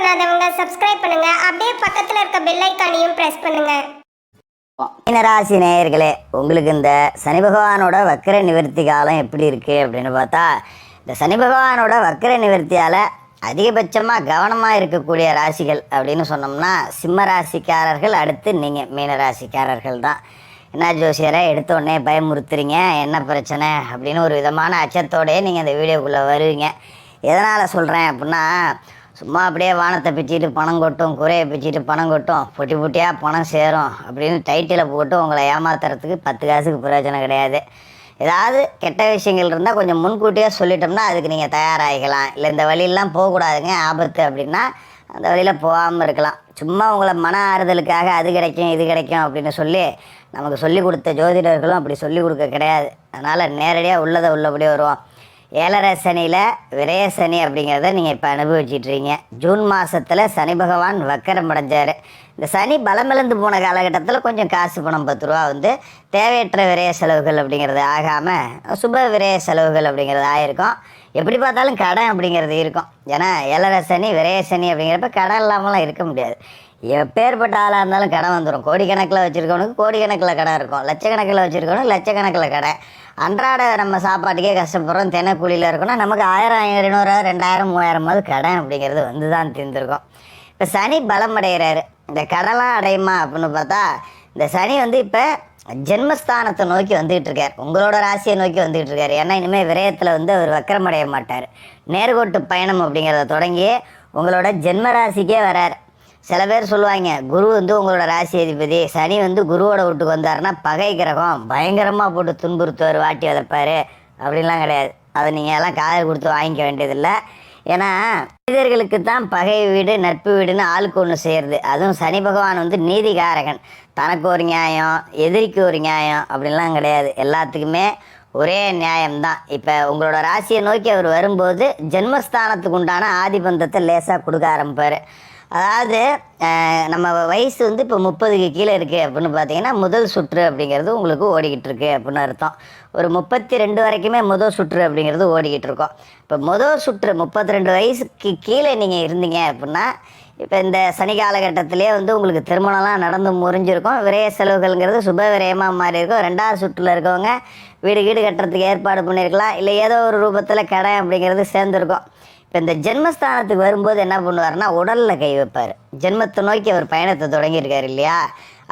பண்ணாதவங்க சப்ஸ்கிரைப் பண்ணுங்க. அப்படியே பக்கத்துல இருக்க பெல் ஐகானையும் பிரஸ் பண்ணுங்க. மீனராசி நேயர்களே, உங்களுக்கு இந்த சனி பகவானோட வக்கர நிவர்த்தி காலம் எப்படி இருக்குது அப்படின்னு பார்த்தா, இந்த சனி பகவானோட வக்கர நிவர்த்தியால் அதிகபட்சமாக கவனமாக இருக்கக்கூடிய ராசிகள் அப்படின்னு சொன்னோம்னா சிம்ம ராசிக்காரர்கள், அடுத்து நீங்கள் மீனராசிக்காரர்கள் தான். என்ன ஜோசியரை எடுத்தோடனே பயமுறுத்துறீங்க, என்ன பிரச்சனை அப்படின்னு ஒரு விதமான அச்சத்தோடையே நீங்கள் இந்த வீடியோக்குள்ளே வருவீங்க. எதனால் சொல்கிறேன் அப்படின்னா, சும்மா அப்படியே வானத்தை பிச்சுட்டு பணம் கொட்டும், குறையை பிச்சுட்டு பணம் கொட்டும், பொட்டி பொட்டியாக பணம் சேரும் அப்படின்னு டைட்டிலை போட்டு உங்களை ஏமாத்துறதுக்கு 10 காசுக்கு பிரயோஜனம் கிடையாது. ஏதாவது கெட்ட விஷயங்கள் இருந்தால் கொஞ்சம் முன்கூட்டியே சொல்லிட்டோம்னா அதுக்கு நீங்கள் தயாராகிக்கலாம். இல்லை இந்த வழியெல்லாம் போகக்கூடாதுங்க, ஆபத்து அப்படின்னா அந்த வழியில் போகாமல் இருக்கலாம். சும்மா உங்களை மன ஆறுதலுக்காக அது கிடைக்கும் இது கிடைக்கும் அப்படின்னு சொல்லி நமக்கு சொல்லி கொடுத்த ஜோதிடர்களும் அப்படி சொல்லி கொடுக்க கிடையாது. அதனால் நேரடியாக உள்ளதை உள்ளபடியே வருவோம். 7.5 சனியில் விரய சனி அப்படிங்கிறத நீங்கள் இப்போ அனுபவிச்சிட்ருக்கீங்க. ஜூன் மாதத்தில் சனி பகவான் வக்கரம் அடைஞ்சார். இந்த சனி பலமிழந்து போன காலகட்டத்தில் கொஞ்சம் காசு பணம் 10 ரூபா வந்து தேவையற்ற விரய செலவுகள் அப்படிங்கிறது ஆகாமல் சுப விரய செலவுகள் அப்படிங்கிறது ஆகிருக்கும். எப்படி பார்த்தாலும் கடன் அப்படிங்கிறது இருக்கும். ஏன்னா 7.5 சனி விரய சனி அப்படிங்கிறப்ப கடன் இல்லாமலாம் இருக்க முடியாது. எப்பேற்பட்ட ஆளாக இருந்தாலும் கடன் வந்துடும். கோடிக்கணக்கில் வச்சுருக்கவனுக்கு கோடிக்கணக்கில் கடன் இருக்கும், லட்சக்கணக்கில் வச்சுருக்கவனுக்கு லட்சக்கணக்கில் கடன். அன்றாட நம்ம சாப்பாட்டுக்கே கஷ்டப்படுறோம், தினக்கூலியில் இருக்கணும், நமக்கு 1000 200 2000 3000 கடன் அப்படிங்கிறது வந்து தான் தீர்ந்துருக்கும். இப்போ சனி பலம் அடைகிறாரு. இந்த கடலாம் அடையுமா அப்படின்னு பார்த்தா, இந்த சனி வந்து இப்போ ஜென்மஸ்தானத்தை நோக்கி வந்துகிட்டு இருக்கார், உங்களோட ராசியை நோக்கி வந்துகிட்டு இருக்கார். ஏன்னா இனிமேல் விரயத்தில் வந்து அவர் வக்கரம் அடைய மாட்டார். நேர்கோட்டு பயணம் அப்படிங்கிறத தொடங்கி உங்களோட ஜென்ம ராசிக்கே வரார். சில பேர் சொல்லுவாங்க, குரு வந்து உங்களோட ராசி அதிபதி, சனி வந்து குருவோட வீட்டுக்கு வந்தாருன்னா பகை கிரகம், பயங்கரமாக போட்டு துன்புறுத்துவார், வாட்டி வதப்பார் அப்படின்லாம் கிடையாது. அதை நீங்கள் எல்லாம் காதல் கொடுத்து வாங்கிக்க வேண்டியதில்லை. ஏன்னா மனிதர்களுக்கு தான் பகை வீடு நட்பு வீடுன்னு ஆளுக்கு ஒன்று செய்கிறது. அதுவும் சனி பகவான் வந்து நீதிகாரகன். தனக்கு ஒரு நியாயம், எதிரிக்கு ஒரு நியாயம் அப்படின்லாம் கிடையாது. எல்லாத்துக்குமே ஒரே நியாயம்தான். இப்போ உங்களோட ராசியை நோக்கி அவர் வரும்போது ஜென்மஸ்தானத்துக்கு உண்டான ஆதிபந்தத்தை லேசாக கொடுக்க ஆரம்பிப்பார். அதாவது நம்ம வயசு வந்து இப்போ 30க்கு கீழே இருக்குது அப்படின்னு பார்த்தீங்கன்னா முதல் சுற்று அப்படிங்கிறது உங்களுக்கு ஓடிக்கிட்டு இருக்கு அப்படின்னு அர்த்தம். ஒரு 32 வரைக்குமே முதல் சுற்று அப்படிங்கிறது ஓடிக்கிட்டு இருக்கோம். இப்போ முதல் சுற்று 32 வயசுக்கு கீழே நீங்கள் இருந்தீங்க அப்படின்னா, இப்போ இந்த சனி காலகட்டத்திலே வந்து உங்களுக்கு திருமணம்லாம் நடந்து முறிஞ்சிருக்கும். விரய செலவுகள்ங்கிறது சுப விரயமாக மாறி இருக்கும். 2வது சுற்றில் இருக்கவங்க வீடு கட்டுறதுக்கு ஏற்பாடு பண்ணியிருக்கலாம், இல்லை ஏதோ ஒரு ரூபத்தில் கடன் அப்படிங்கிறது சேர்ந்துருக்கும். இப்போ இந்த ஜென்மஸ்தானத்துக்கு வரும்போது என்ன பண்ணுவார்னா, உடலில் கை வைப்பார். ஜென்மத்தை நோக்கி அவர் பயணத்தை தொடங்கியிருக்காரு இல்லையா?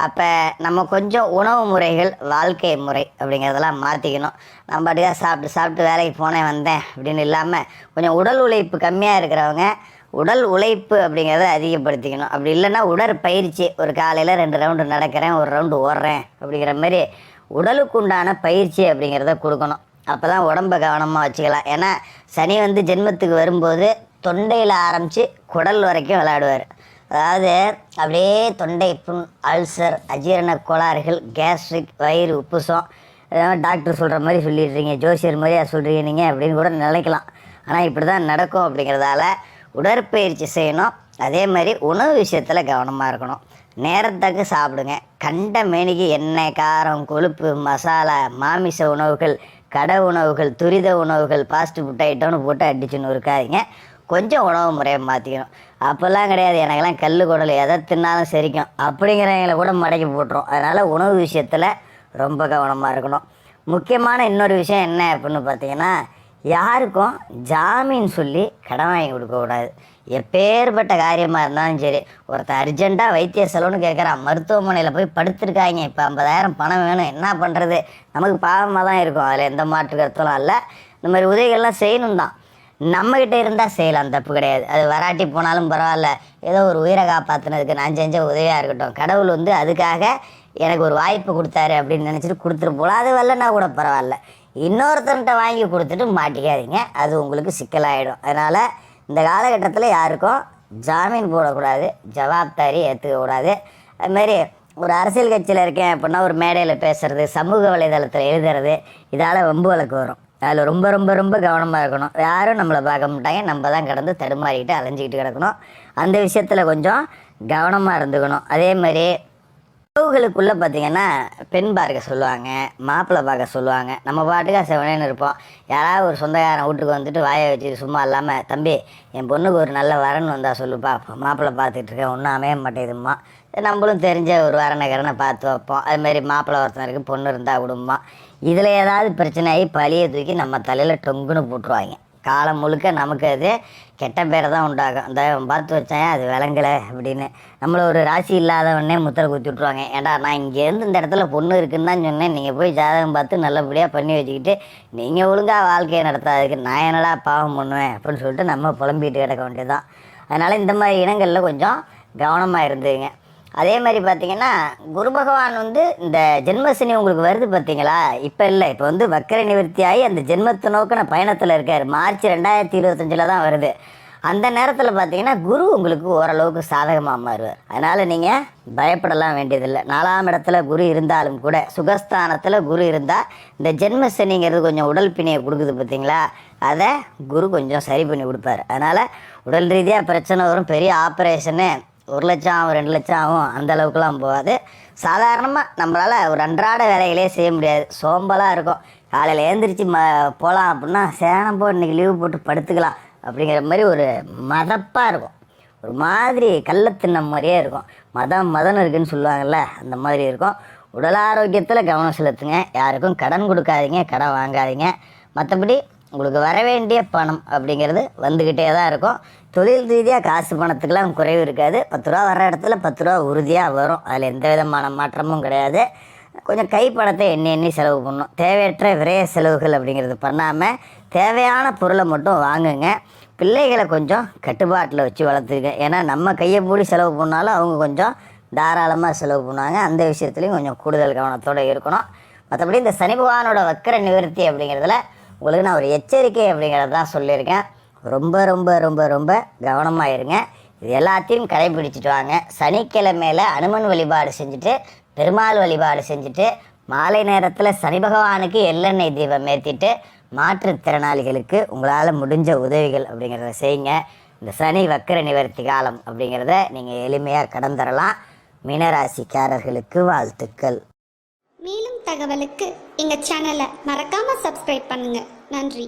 அப்போ நம்ம கொஞ்சம் உணவு முறைகள், வாழ்க்கை முறை அப்படிங்கிறதெல்லாம் மாற்றிக்கணும். நம்ம பாட்டுக்காக சாப்பிட்டு வேலைக்கு போனேன் வந்தேன் அப்படின்னு இல்லாமல் கொஞ்சம் உடல் உழைப்பு கம்மியாக இருக்கிறவங்க உடல் உழைப்பு அப்படிங்கிறத அதிகப்படுத்திக்கணும். அப்படி இல்லைன்னா உடற்பயிற்சி, ஒரு காலையில் 2 ரவுண்டு நடக்கிறேன், 1 ரவுண்டு ஓடுறேன் அப்படிங்கிற மாதிரி உடலுக்கு உண்டான பயிற்சி அப்படிங்கிறத கொடுக்கணும். அப்போ தான் உடம்பை கவனமாக வச்சுக்கலாம். ஏன்னா சனி வந்து ஜென்மத்துக்கு வரும்போது தொண்டையில் ஆரம்பித்து குடல் வரைக்கும் விளையாடுவார். அதாவது அப்படியே தொண்டை புண், அல்சர், அஜீரண கோளாறுகள், கேஸ்ட்ரிக், வயிறு உப்புசம், இதெல்லாம் டாக்டர் சொல்கிற மாதிரி சொல்லிடுறீங்க, ஜோசியர் மாதிரியா சொல்கிறீங்க நீங்கள் அப்படின்னு கூட நினைக்கலாம். ஆனால் இப்படி தான் நடக்கும். அப்படிங்கிறதால உடற்பயிற்சி செய்யணும். அதே மாதிரி உணவு விஷயத்தில் கவனமாக இருக்கணும். நேரத்துக்கு சாப்பிடுங்க. கண்ட மேனிக்கு எண்ணெய், காரம், கொழுப்பு, மசாலா, மாமிச உணவுகள், கடை உணவுகள், துரித உணவுகள், ஃபாஸ்ட் ஃபுட் ஐட்டம்னு போட்டு அடிச்சுன்னு இருக்காதிங்க. கொஞ்சம் உணவு முறையை மாற்றிக்கணும். அப்போல்லாம் கிடையாது, எனக்கெல்லாம் கல் குடல் எதை தின்னாலும் சரிக்கும் அப்படிங்கிறவங்களை கூட மடக்கி போட்டுரும். அதனால் உணவு விஷயத்தில் ரொம்ப கவனமாக இருக்கணும். முக்கியமான இன்னொரு விஷயம் என்ன அப்படின்னு பார்த்தீங்கன்னா, யாருக்கும் ஜாமீன் சொல்லி கடன் வாங்கி கொடுக்கக்கூடாது. எப்பேற்பட்ட காரியமாக இருந்தாலும் சரி. ஒருத்தர் அர்ஜெண்ட்டாக வைத்திய செலவுன்னு கேட்குறான், மருத்துவமனையில் போய் படுத்துருக்காங்க, இப்போ 50,000 பணம் வேணும், என்ன பண்ணுறது? நமக்கு பாவமாக தான் இருக்கும், அதில் எந்த மாற்று கருத்தெல்லாம் இல்லை. இந்த மாதிரி உதவிகள்லாம் செய்யணும் தான். நம்மக்கிட்ட இருந்தால் செய்யலாம், தப்பு கிடையாது. அது வராட்டி போனாலும் பரவாயில்ல, ஏதோ ஒரு உயிரை காப்பாற்றினதுக்கு நான் செஞ்ச உதவியாக இருக்கட்டும். கடவுள் வந்து அதுக்காக எனக்கு ஒரு வாய்ப்பு கொடுத்தாரு அப்படின்னு நினச்சிட்டு கொடுத்துட்டு போகலாம். அது வரலன்னா கூட பரவாயில்ல. இன்னொருத்தர்கிட்ட வாங்கி கொடுத்துட்டு மாட்டிக்காதீங்க, அது உங்களுக்கு சிக்கலாகிடும். அதனால் இந்த காலகட்டத்தில் யாருக்கும் ஜாமீன் போடக்கூடாது, ஜவாப்தாரி ஏற்றுக்கக்கூடாது. அதுமாரி ஒரு அரசியல் கட்சியில் இருக்கேன் அப்படின்னா ஒரு மேடையில் பேசுகிறது, சமூக வலைதளத்தில் எழுதுறது, இதால் வம்பு வழக்கு வரும். அதில் ரொம்ப ரொம்ப ரொம்ப கவனமாக இருக்கணும். யாரும் நம்மளை பார்க்க மாட்டாங்க, நம்ம தான் கடந்து தடுமாறிக்கிட்டு அலைஞ்சிக்கிட்டு கிடக்கணும். அந்த விஷயத்தில் கொஞ்சம் கவனமாக இருந்துக்கணும். அதே மாதிரி உறவுகளுக்குள்ளே பார்த்தீங்கன்னா பெண் பார்க்க சொல்லுவாங்க, மாப்பிள்ளை பார்க்க சொல்லுவாங்க. நம்ம பாட்டுக்காக செவனேன்னு இருப்போம். யாராவது ஒரு சொந்தக்காரன் வீட்டுக்கு வந்துட்டு வாயை வச்சுட்டு சும்மா இல்லாமல், தம்பி என் பொண்ணுக்கு ஒரு நல்ல வரன் வந்தால் சொல்லுப்பா, மாப்பிள்ளை பார்த்துட்டு இருக்கேன், ஒன்றும் அமைய மாட்டேதும்மா. நம்மளும் தெரிஞ்ச ஒரு வரனை பார்த்து வைப்போம். அதுமாரி மாப்பிள்ளை ஒருத்தனுக்கு பொண்ணு இருந்தால் விடுமா. இதில் ஏதாவது பிரச்சனை ஆகி பழியை தூக்கி நம்ம தலையில் டொங்குன்னு போட்டுருவாங்க. காலம் முழுக்க நமக்கு அது கெட்ட பேரை தான் உண்டாகும். அந்த பார்த்து வச்சேன் அது விளங்கலை அப்படின்னு நம்மளை ஒரு ராசி இல்லாதவனே முத்திரை குத்தி விட்ருவாங்க. ஏன்டா நான் இங்கேருந்து இந்த இடத்துல பொண்ணு இருக்குன்னு தான் சொன்னேன், நீங்கள் போய் ஜாதகம் பார்த்து நல்லபடியாக பண்ணி வச்சுக்கிட்டு நீங்கள் ஒழுங்காக வாழ்க்கையை நடத்தாதுக்கு நான் என்னடா பாவம் பண்ணுவேன் அப்படின்னு சொல்லிட்டு நம்ம புலம்பிட்டு கிடக்க வேண்டியதுதான். அதனால் இந்த மாதிரி இடங்களில் கொஞ்சம் கவனமாக இருந்துங்க. அதே மாதிரி பார்த்தீங்கன்னா குரு பகவான் இந்த ஜென்மசனி உங்களுக்கு வருது பார்த்தீங்களா, இப்போ இல்லை, இப்போ வக்கர நிவர்த்தி ஆகி அந்த ஜென்மத்தை நோக்கின பயணத்தில் இருக்கார். மார்ச் 2025 தான் வருது. அந்த நேரத்தில் பார்த்தீங்கன்னா குரு உங்களுக்கு ஓரளவுக்கு சாதகமாக மாறுவார். அதனால் நீங்கள் பயப்படலாம் வேண்டியதில்லை. 4ஆம் இடத்துல குரு இருந்தாலும் கூட சுகஸ்தானத்தில் குரு இருந்தால் இந்த ஜென்மசனிங்கிறது கொஞ்சம் உடல் பிணையை கொடுக்குது பார்த்தீங்களா, அதை குரு கொஞ்சம் சரி பண்ணி கொடுப்பார். அதனால் உடல் ரீதியாக பிரச்சனை வரும், பெரிய ஆப்ரேஷனு 1 லட்சம் ஆகும் 2 லட்சம் ஆகும் அந்த அளவுக்குலாம் போகாது. சாதாரணமாக நம்மளால் ஒரு அன்றாட வேலைகளே செய்ய முடியாது, சோம்பலாக இருக்கும். காலையில் எழுந்திரிச்சு போகலாம் அப்படின்னா சேனம் போ இன்றைக்கி லீவு போட்டு படுத்துக்கலாம் அப்படிங்கிற மாதிரி ஒரு மதப்பாக இருக்கும். ஒரு மாதிரி கள்ளத்தின்னம் மாதிரியே இருக்கும். மதம் இருக்குதுன்னு சொல்லுவாங்கள்ல, அந்த மாதிரி இருக்கும். உடல் ஆரோக்கியத்தில் கவனம் செலுத்துங்க. யாருக்கும் கடன் கொடுக்காதீங்க, கடன் வாங்காதீங்க. மற்றபடி உங்களுக்கு வர வேண்டிய பணம் அப்படிங்கிறது வந்துக்கிட்டே தான் இருக்கும். தொழில் ரீதியாக காசு பணத்துக்கெலாம் குறைவு இருக்காது. 10 ரூபா வர இடத்துல 10 ரூபா உறுதியாக வரும். அதில் எந்த விதமான மாற்றமும் கிடையாது. கொஞ்சம் கைப்பணத்தை எண்ணி செலவு பண்ணணும். தேவையற்ற விரைய செலவுகள் அப்படிங்கிறது பண்ணாமல் தேவையான பொருளை மட்டும் வாங்குங்க. பிள்ளைகளை கொஞ்சம் கட்டுப்பாட்டில் வச்சு வளர்த்துருங்க. ஏன்னா நம்ம கையை மூடி செலவு பண்ணாலும் அவங்க கொஞ்சம் தாராளமாக செலவு பண்ணுவாங்க. அந்த விஷயத்துலையும் கொஞ்சம் கூடுதல் கவனத்தோடு இருக்கணும். மற்றபடி இந்த சனி பகவானோட வக்கர நிவர்த்தி அப்படிங்கிறதுல உங்களுக்கு நான் ஒரு எச்சரிக்கை அப்படிங்கிறது தான் சொல்லியிருக்கேன். ரொம்ப ரொம்ப ரொம்ப ரொம்ப கவனமாக இருங்க. இது எல்லாத்தையும் கடைபிடிச்சிட்டு வாங்க. சனிக்கிழமையில் அனுமன் வழிபாடு செஞ்சுட்டு, பெருமாள் வழிபாடு செஞ்சுட்டு, மாலை நேரத்தில் சனி பகவானுக்கு எள்ளெண்ணெய் தீபம் ஏற்றிட்டு, மாற்றுத்திறனாளிகளுக்கு உங்களால் முடிஞ்ச உதவிகள் அப்படிங்கிறத செய்யுங்க. இந்த சனி வக்கர நிவர்த்தி காலம் அப்படிங்கிறத நீங்கள் எளிமையாக கடந்துடலாம். மீனராசிக்காரர்களுக்கு வாழ்த்துக்கள். மேலும் தகவலுக்கு எங்கள் சேனலை மறக்காமல் சப்ஸ்கிரைப் பண்ணுங்கள். நன்றி.